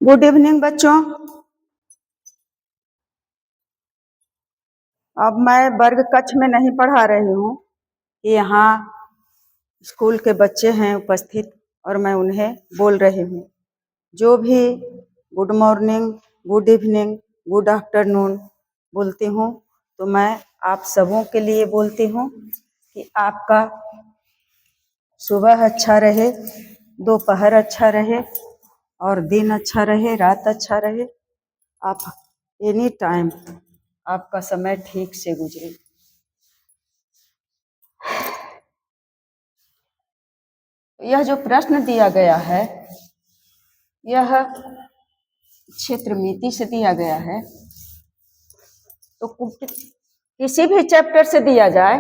Good evening बच्चों। अब मैं वर्ग कक्ष में नहीं पढ़ा रही हूँ। यहाँ स्कूल के बच्चे हैं उपस्थित और मैं उन्हें बोल रही हूँ। जो भी good morning, good evening, good afternoon बोलती हूँ तो मैं आप सबों के लिए बोलती हूँ कि आपका सुबह अच्छा रहे, दोपहर अच्छा रहे और दिन अच्छा रहे, रात अच्छा रहे। आप एनी टाइम आपका समय ठीक से गुजरे। यह जो प्रश्न दिया गया है यह क्षेत्र मिति से दिया गया है, तो किसी भी चैप्टर से दिया जाए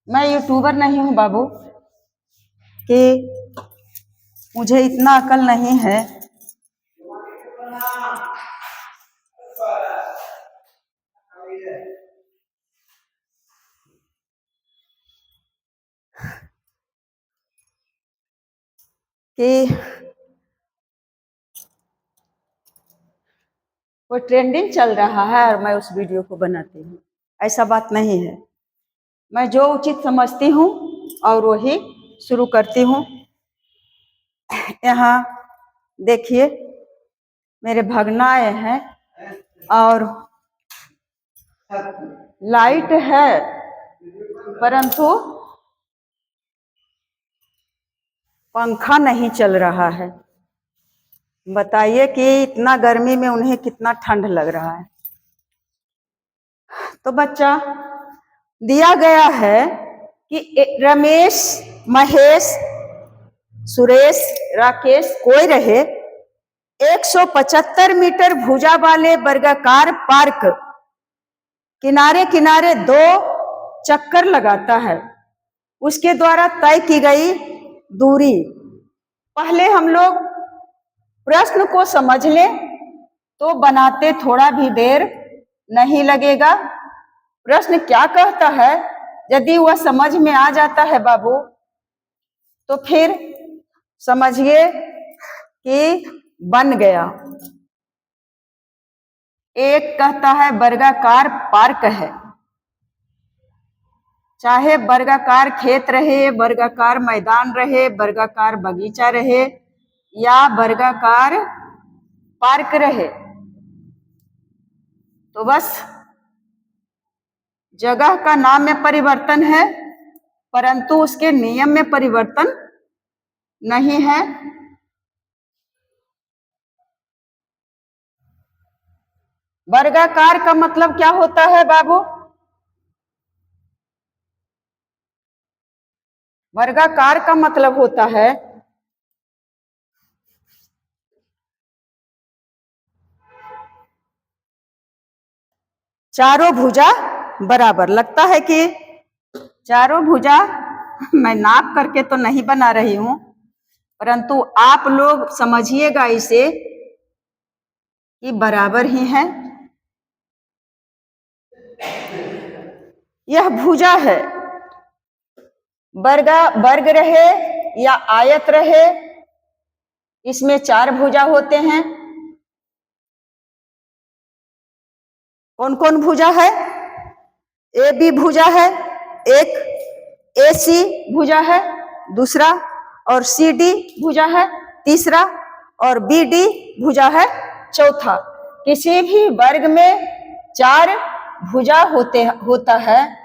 मैं यूट्यूबर नहीं हूँ बाबू कि मुझे इतना अकल नहीं है कि कोई ट्रेंडिंग चल रहा है और मैं उस वीडियो को बनाती हूँ, ऐसा बात नहीं है। मैं जो उचित समझती हूँ और वही शुरू करती हूँ। यहाँ देखिए मेरे भगना आए हैं और लाइट है परंतु पंखा नहीं चल रहा है। बताइए कि इतना गर्मी में उन्हें कितना ठंड लग रहा है। तो बच्चा दिया गया है कि रमेश, महेश, सुरेश, राकेश कोई रहे 175 मीटर भुजा वाले वर्गाकार पार्क किनारे किनारे 2 चक्कर लगाता है। उसके द्वारा तय की गई दूरी। पहले हम लोग प्रश्न को समझ लें तो बनाते थोड़ा भी देर नहीं लगेगा। प्रश्न क्या कहता है यदि वह समझ में आ जाता है बाबू तो फिर समझिए कि बन गया। एक कहता है वर्गाकार पार्क है, चाहे वर्गाकार खेत रहे, वर्गाकार मैदान रहे, वर्गाकार बगीचा रहे या वर्गाकार पार्क रहे, तो बस जगह का नाम में परिवर्तन है परंतु उसके नियम में परिवर्तन नहीं है। वर्गाकार का मतलब क्या होता है बाबू? वर्गाकार का मतलब होता है चारों भुजा बराबर। लगता है कि चारों भुजा मैं नाप करके तो नहीं बना रही हूं परंतु आप लोग समझिएगा इसे कि बराबर ही है। यह भुजा है, वर्ग रहे या आयत रहे, इसमें 4 भुजा होते हैं। कौन कौन भुजा है? ए बी भुजा है, एक ए सी भुजा है दूसरा, और सी डी भुजा है तीसरा, और बी डी भुजा है चौथा। किसी भी वर्ग में 4 भुजा होता है।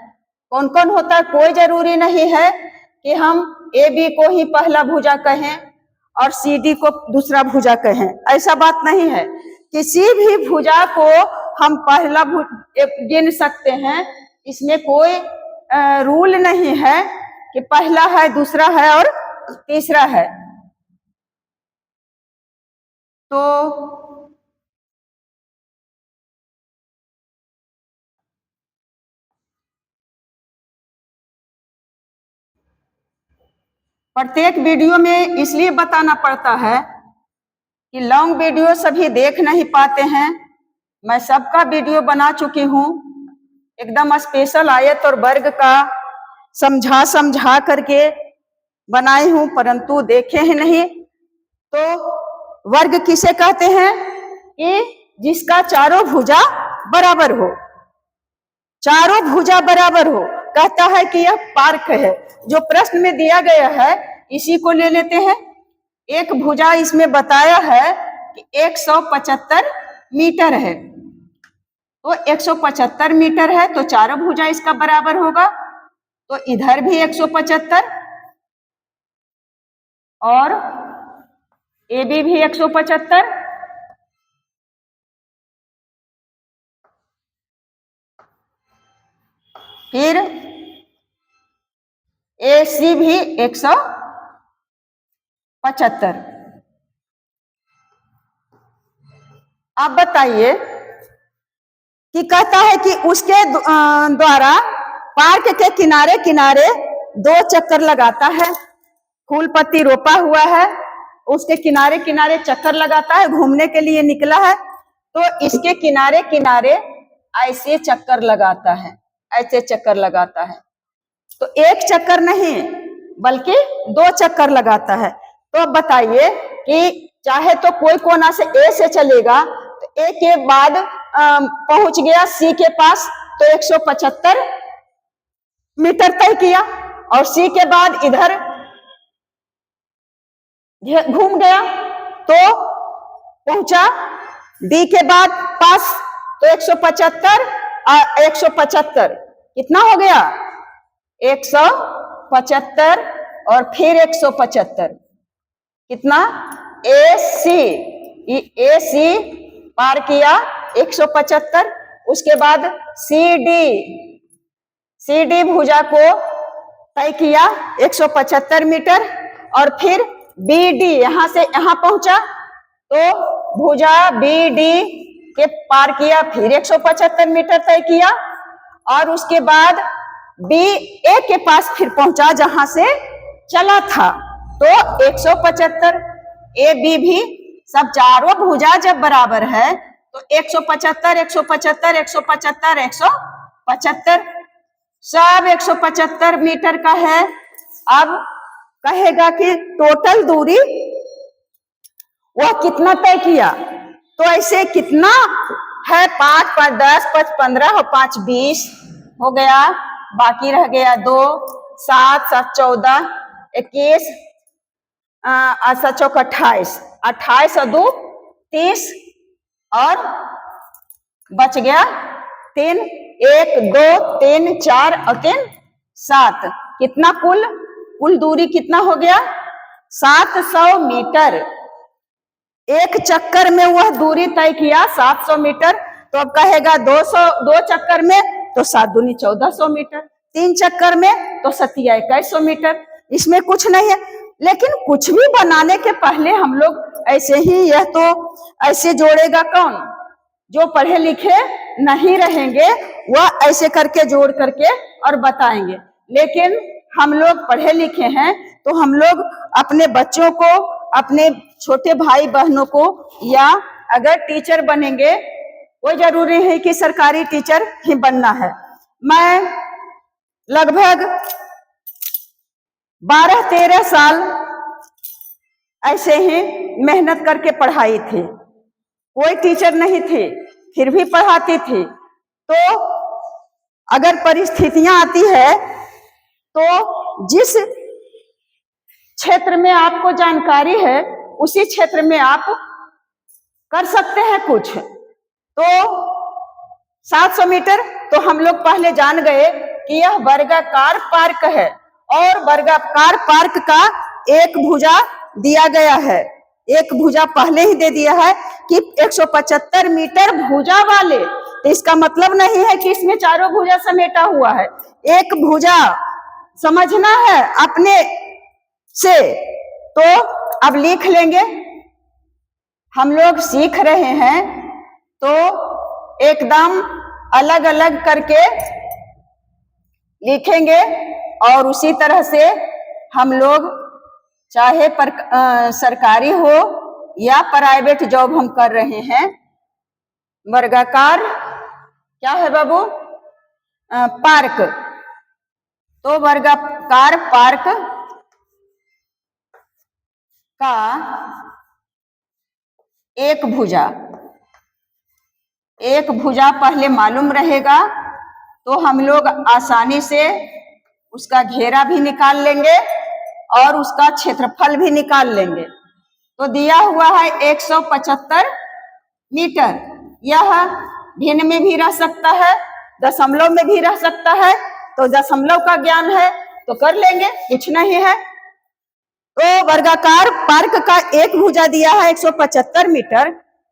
कौन कौन होता है? कोई जरूरी नहीं है कि हम ए बी को ही पहला भुजा कहें और सी डी को दूसरा भुजा कहें, ऐसा बात नहीं है। किसी भी भुजा को हम पहला गिन सकते हैं, इसमें कोई रूल नहीं है कि पहला है, दूसरा है और तीसरा है। तो प्रत्येक वीडियो में इसलिए बताना पड़ता है कि लॉन्ग वीडियो सभी देख नहीं पाते हैं। मैं सबका वीडियो बना चुकी हूँ, एकदम स्पेशल आयत और वर्ग का समझा करके बनाई हूं परंतु देखे हैं नहीं। तो वर्ग किसे कहते हैं? कि जिसका चारों भुजा बराबर हो, चारों भुजा बराबर हो। कहता है कि यह पार्क है। जो प्रश्न में दिया गया है इसी को ले लेते हैं। एक भुजा इसमें बताया है कि 175 मीटर है, तो 175 मीटर है तो चारों भुजा इसका बराबर होगा। तो इधर भी 175 और AB भी 175, फिर AC भी 175। आप बताइए कि कहता है कि उसके द्वारा पार्क के किनारे किनारे 2 चक्कर लगाता है। फूल पत्ती रोपा हुआ है, उसके किनारे किनारे चक्कर लगाता है, घूमने के लिए निकला है। तो इसके किनारे किनारे ऐसे चक्कर लगाता है, ऐसे चक्कर लगाता है। तो एक चक्कर नहीं बल्कि 2 चक्कर लगाता है। तो अब बताइए कि चाहे तो कोई कोना से A से चलेगा तो A के बाद पहुंच गया C के पास तो 175 मीटर तय किया, और C के बाद इधर घूम गया तो पहुंचा D के बाद पास तो 175 और 175 कितना हो गया? 175 और फिर 175 कितना? AC पार किया 175। उसके बाद CD भुजा को तय किया 175 मीटर, और फिर BD यहां से यहां पहुंचा तो भुजा BD के पार किया, फिर 175 मीटर तय किया, और उसके बाद BA के पास फिर पहुंचा जहां से चला था तो 175। AB भी सब चारों भुजा जब बराबर है तो 175 175 175 175 सब 175 मीटर का है। अब कहेगा कि टोटल दूरी वह कितना तय किया। तो ऐसे कितना है? 5 5 10 5 15 और 5 20 हो गया, बाकी रह गया 2 7 7 14 21 7 चौक 28 28 और 2 30 और बच गया 3 1 2 3 4 और 3 7। कितना कुल दूरी कितना हो गया? 700 मीटर। एक चक्कर में वह दूरी तय किया 700 मीटर। तो अब कहेगा 2 चक्कर में तो 7 दूनी 1400 मीटर, 3 चक्कर में तो 7 2100 मीटर। इसमें कुछ नहीं है, लेकिन कुछ भी बनाने के पहले हम लोग ऐसे ही, यह तो ऐसे जोड़ेगा कौन? जो पढ़े लिखे नहीं रहेंगे वह ऐसे करके जोड़ करके और बताएंगे। लेकिन हम लोग पढ़े लिखे हैं तो हम लोग अपने बच्चों को, अपने छोटे भाई बहनों को, या अगर टीचर बनेंगे, कोई जरूरी है कि सरकारी टीचर ही बनना है। मैं लगभग 12-13 साल ऐसे ही मेहनत करके पढ़ाई थी। कोई टीचर नहीं थी फिर भी पढ़ाती थी। तो अगर परिस्थितियां आती है तो जिस क्षेत्र में आपको जानकारी है उसी क्षेत्र में आप कर सकते हैं कुछ। तो 700 मीटर तो हम लोग पहले जान गए कि यह वर्गाकार पार्क है, और वर्गाकार पार्क का एक भुजा दिया गया है। एक भुजा पहले ही दे दिया है कि 175 मीटर भुजा वाले, तो इसका मतलब नहीं है कि इसमें चारों भुजा समेटा हुआ है। एक भुजा समझना है अपने से। तो अब लिख लेंगे, हम लोग सीख रहे हैं तो एकदम अलग अलग करके लिखेंगे, और उसी तरह से हम लोग चाहे सरकारी हो या प्राइवेट जॉब हम कर रहे हैं। वर्गाकार क्या है बाबू? पार्क। तो वर्गाकार पार्क का एक भुजा, एक भुजा पहले मालूम रहेगा तो हम लोग आसानी से उसका घेरा भी निकाल लेंगे और उसका क्षेत्रफल भी निकाल लेंगे। तो दिया हुआ है 175 मीटर। यह भिन्न में भी रह सकता है, दशमलव में भी रह सकता है। तो दशमलव का ज्ञान है तो कर लेंगे, कुछ नहीं है। तो वर्गाकार पार्क का एक भुजा दिया है 175 मीटर।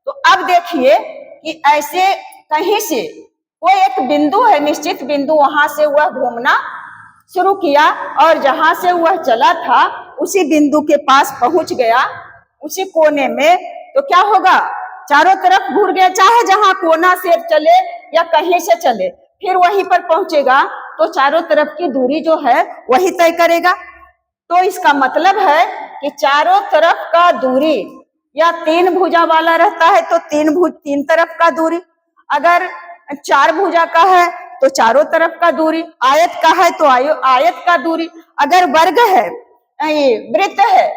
तो अब देखिए कि ऐसे कहीं से कोई एक बिंदु है, निश्चित बिंदु, वहां से वह घूमना शुरू किया और जहां से वह चला था उसी बिंदु के पास पहुंच गया, उसी कोने में। तो क्या होगा, चारों तरफ घूर गया, चाहे जहां कोना से चले या कहीं से चले, फिर वहीं पर पहुंचेगा। तो चारों तरफ की दूरी जो है वही तय करेगा। तो इसका मतलब है कि चारों तरफ का दूरी, या तीन भुजा वाला रहता है तो तीन तरफ का दूरी, अगर चार भुजा का है तो चारों तरफ का दूरी, आयत का है तो आयत का दूरी, अगर वर्ग है, ये वृत्त है,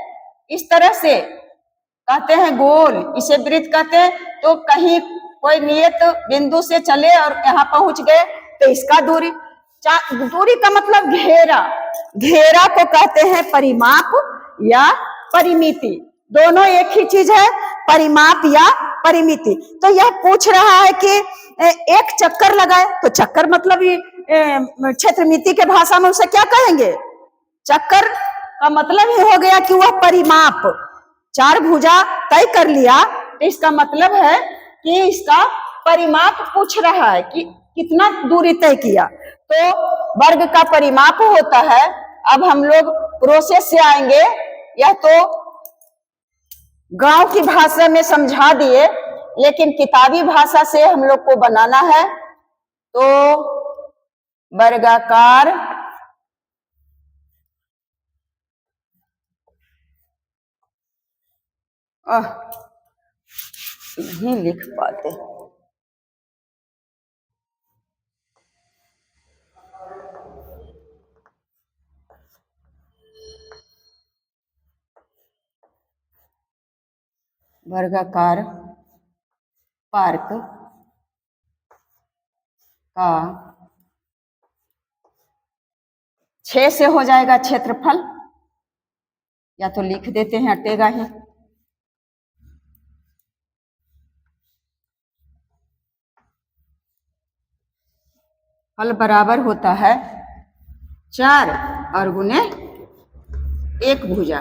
इस तरह से कहते हैं गोल, इसे वृत्त कहते हैं। तो कहीं कोई नियत बिंदु से चले और यहाँ पहुंच गए तो इसका दूरी, दूरी का मतलब घेरा, घेरा को कहते हैं परिमाप या परिमिति। दोनों एक ही चीज है, परिमाप या परिमिति। तो यह पूछ रहा है कि एक चक्कर लगाए, तो चक्कर मतलब क्षेत्रमिति के भाषा में उसे क्या कहेंगे, चक्कर का मतलब ही हो गया कि वह परिमाप, चार भुजा तय कर लिया तो इसका मतलब है कि इसका परिमाप पूछ रहा है कि कितना दूरी तय किया। तो वर्ग का परिमाप होता है। अब हम लोग प्रोसेस से आएंगे, यह तो गांव की भाषा में समझा दिए, लेकिन किताबी भाषा से हम लोग को बनाना है। तो वर्गाकार नहीं लिख पाते, वर्गाकार पार्क का 6 से हो जाएगा क्षेत्रफल, या तो लिख देते हैं, हटेगा ही। फल बराबर होता है 4 और गुने एक भुजा,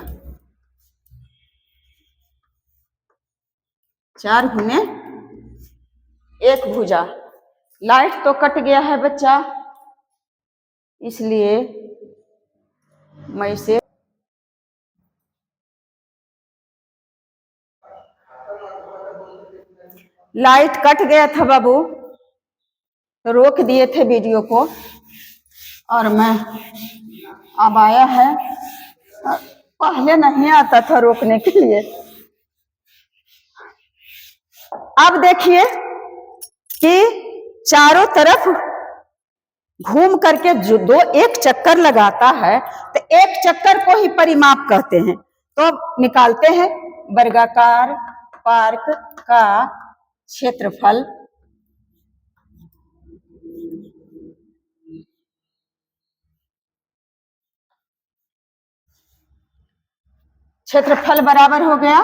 4 गुने एक भुजा। लाइट तो कट गया है बच्चा, इसलिए मैं इसे लाइट कट गया था बाबू, तो रोक दिए थे वीडियो को, और मैं अब आया है, पहले नहीं आता था रोकने के लिए। अब देखिए कि चारों तरफ घूम करके जो एक चक्कर लगाता है तो एक चक्कर को ही परिमाप कहते हैं। तो निकालते हैं वर्गाकार पार्क का क्षेत्रफल, क्षेत्रफल बराबर हो गया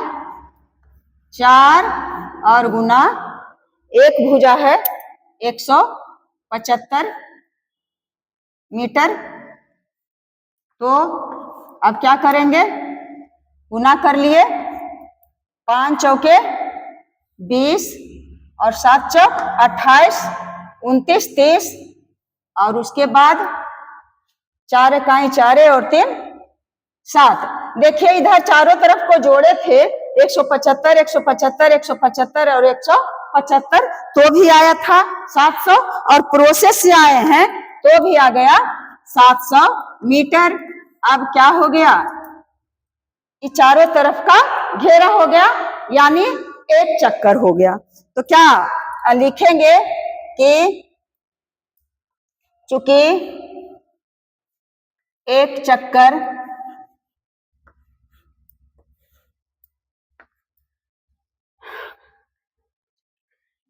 4 और गुना एक भुजा है 175 मीटर। तो अब क्या करेंगे, गुना कर लिए, 5 चौके 20 और 7 चौक 28, 29, 30, और उसके बाद 4 इकाई 4 और 3 7। देखिए इधर चारों तरफ को जोड़े थे 175, 175, 175 और 175, तो भी आया था 700, और प्रोसेस से आए हैं तो भी आ गया 700 मीटर। अब क्या हो गया कि चारों तरफ का घेरा हो गया, यानी एक चक्कर हो गया। तो क्या लिखेंगे कि चूंकि एक चक्कर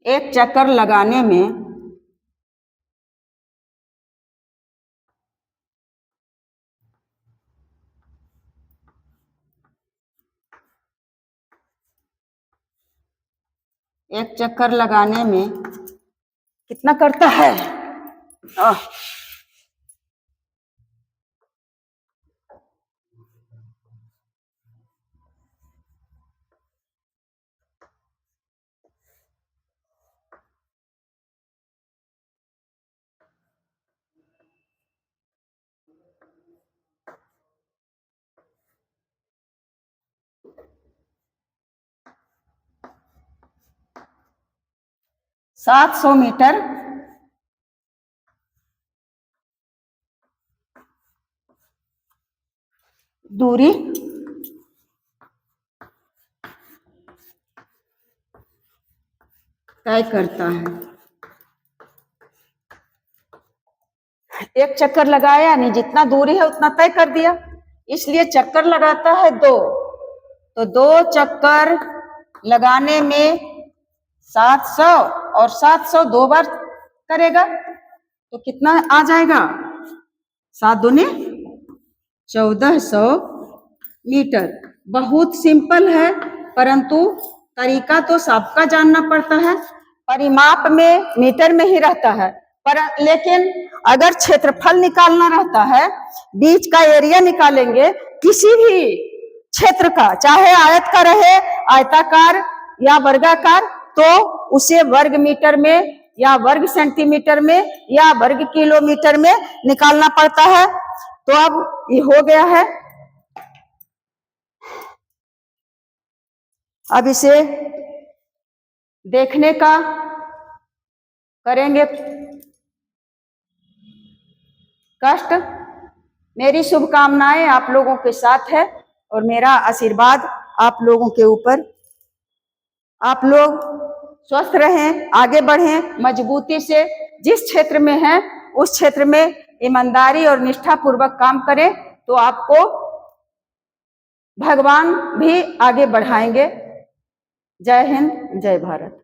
एक चक्कर लगाने में कितना करता है? 700 मीटर दूरी तय करता है। एक चक्कर लगाया यानी जितना दूरी है उतना तय कर दिया, इसलिए चक्कर लगाता है 2, तो 2 चक्कर लगाने में 700 और 700 2 बार करेगा तो कितना आ जाएगा? 7 दूनी 1400 मीटर। बहुत सिंपल है, परंतु तरीका तो सबका जानना पड़ता है। परिमाप में मीटर में ही रहता है, पर लेकिन अगर क्षेत्रफल निकालना रहता है, बीच का एरिया निकालेंगे किसी भी क्षेत्र का, चाहे आयत का रहे, आयताकार या वर्गाकार, तो उसे वर्ग मीटर में या वर्ग सेंटीमीटर में या वर्ग किलोमीटर में निकालना पड़ता है। तो अब ये हो गया है। अब इसे देखने का करेंगे कष्ट। मेरी शुभकामनाएं आप लोगों के साथ है और मेरा आशीर्वाद आप लोगों के ऊपर। आप लोग स्वस्थ रहें, आगे बढ़ें मजबूती से। जिस क्षेत्र में हैं उस क्षेत्र में ईमानदारी और निष्ठा पूर्वक काम करें तो आपको भगवान भी आगे बढ़ाएंगे। जय हिंद, जय भारत।